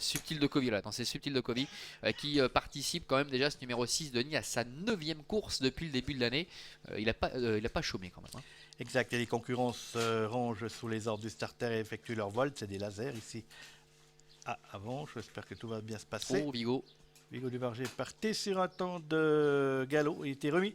Subtil de Covey, là, dans ces Subtil de Covey, qui participe quand même déjà, ce numéro 6 Denis, à sa 9e course depuis le début de l'année. Il n'a pas chômé quand même. Hein. Exact, et les concurrents se rangent sous les ordres du starter et effectuent leur vol. C'est des lasers ici. Ah, avant, j'espère que tout va bien se passer. Oh, Vigo. Vigo Duverger partait sur un temps de galop. Il était remis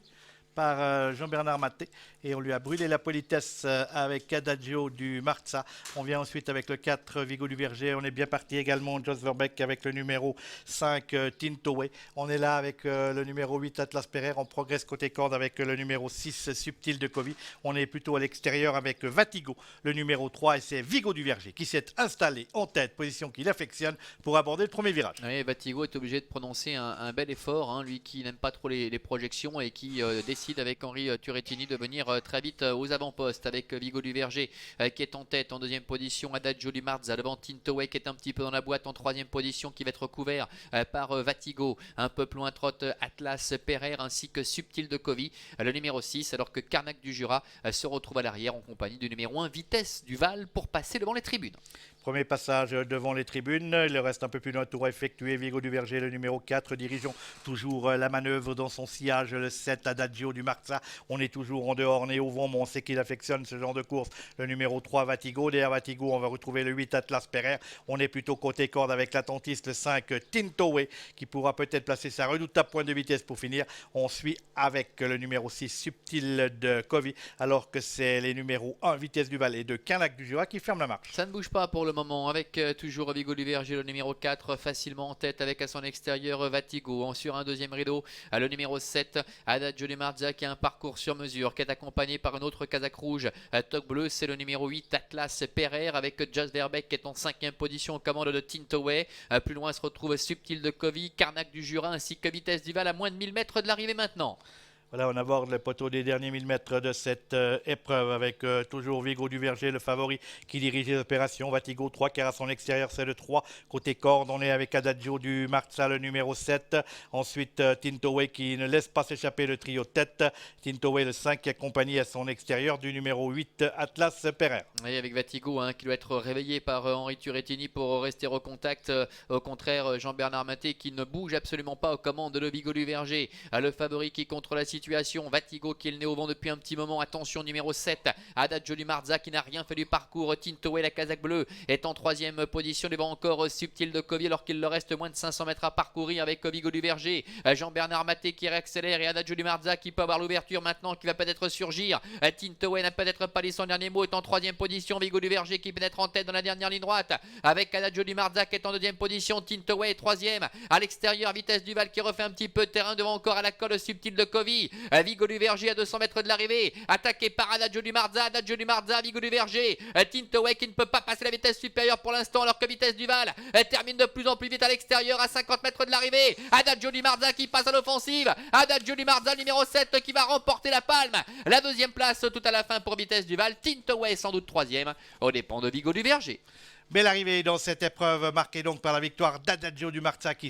par Jean-Bernard Maté et on lui a brûlé la politesse avec Adagio du Marza. On vient ensuite avec le 4 Vigo Duverger. On est bien parti également Jos Verbeek avec le numéro 5 Tintoé. On est là avec le numéro 8 Atlas Pereire. On progresse côté corde avec le numéro 6 Subtil de Covey. On est plutôt à l'extérieur avec Vatigo, le numéro 3, et c'est Vigo Duverger qui s'est installé en tête, position qu'il affectionne pour aborder le premier virage. Oui, Vatigo est obligé de prononcer un bel effort, hein, lui qui n'aime pas trop les projections et qui décide avec Henri Turrettini de venir très vite aux avant-postes avec Vigo Duverger qui est en tête. En deuxième position, Adagio du Marza devant Tintoé qui est un petit peu dans la boîte en troisième position, qui va être couvert par Vatigo. Un peu plus loin trotte Atlas Pereire ainsi que Subtil de Covey, le numéro 6, alors que Carnac du Jura se retrouve à l'arrière en compagnie du numéro 1 Vitesse du Val pour passer devant les tribunes. Premier passage devant les tribunes, il reste un peu plus d'un tour à effectuer. Vigo Duverger, le numéro 4, dirigeons toujours la manœuvre dans son sillage, le 7 Adagio du Marza. On est toujours en dehors, on est au vent, mais on sait qu'il affectionne ce genre de course. Le numéro 3 Vatigo, derrière Vatigo, on va retrouver le 8 Atlas Pereire. On est plutôt côté corde avec l'attentiste, le 5 Tintoé, qui pourra peut-être placer sa redoutable pointe de vitesse pour finir. On suit avec le numéro 6 Subtil de Covey, alors que c'est les numéros 1 Vitesse du Val et de Carnac du Jura qui ferment la marche. Ça ne bouge pas pour le moment avec toujours Vigo Duverger, le numéro 4, facilement en tête avec à son extérieur Vatigo. Sur un deuxième rideau, le numéro 7, Adagio du Marza, qui a un parcours sur mesure, qui est accompagné par un autre casaque rouge. Toque bleu, c'est le numéro 8, Atlas Pereire, avec Jos Verbeek qui est en 5e position aux commandes de Tintoé. Plus loin se retrouve Subtil de Covey, Carnac du Jura ainsi que Vitesse du Val à moins de 1000 mètres de l'arrivée maintenant. Voilà, on aborde le poteau des derniers 1000 mètres de cette épreuve avec toujours Vigo Duverger, le favori, qui dirige les opérations. Vatigo 3, car à son extérieur, c'est le 3. Côté corde, on est avec Adagio du Marza, le numéro 7. Ensuite, Tintoé qui ne laisse pas s'échapper le trio tête. Tintoé, le 5, qui accompagné à son extérieur du numéro 8, Atlas Pereire. Oui, avec Vatigo qui doit être réveillé par Henri Turrettini pour rester au contact. Au contraire, Jean-Bernard Maté qui ne bouge absolument pas aux commandes de Vigo Duverger. Le favori qui contre la situation. Vatigo qui est le nez au vent depuis un petit moment. Attention, numéro 7, Adagio du Marza qui n'a rien fait du parcours. Tintoé, la casaque bleue, est en 3e position devant encore Subtil de Covey alors qu'il leur reste moins de 500 mètres à parcourir avec Vigo Duverger. Jean-Bernard Maté qui réaccélère et Adagio du Marza qui peut avoir l'ouverture maintenant, qui va peut-être surgir. Tintoé n'a peut-être pas dit son dernier mot, est en 3e position. Vigo Duverger qui pénètre en tête dans la dernière ligne droite avec Adagio du Marza qui est en 2e position. Tintoé est 3e à l'extérieur. Vitesse du Val qui refait un petit peu de terrain devant encore à la colle Subtil de Covey. Vigo Duverger à 200 mètres de l'arrivée, attaqué par Adagio du Marza, Vigo Duverger, Tintoé qui ne peut pas passer la vitesse supérieure pour l'instant alors que Vitesse du Val termine de plus en plus vite à l'extérieur à 50 mètres de l'arrivée. Adagio du Marza qui passe à l'offensive, Adagio du Marza numéro 7 qui va remporter la palme, la 2e place tout à la fin pour Vitesse du Val. Tintoé sans doute 3e aux dépens de Vigo Duverger. Belle arrivée dans cette épreuve marquée donc par la victoire d'Adagio du Marza qui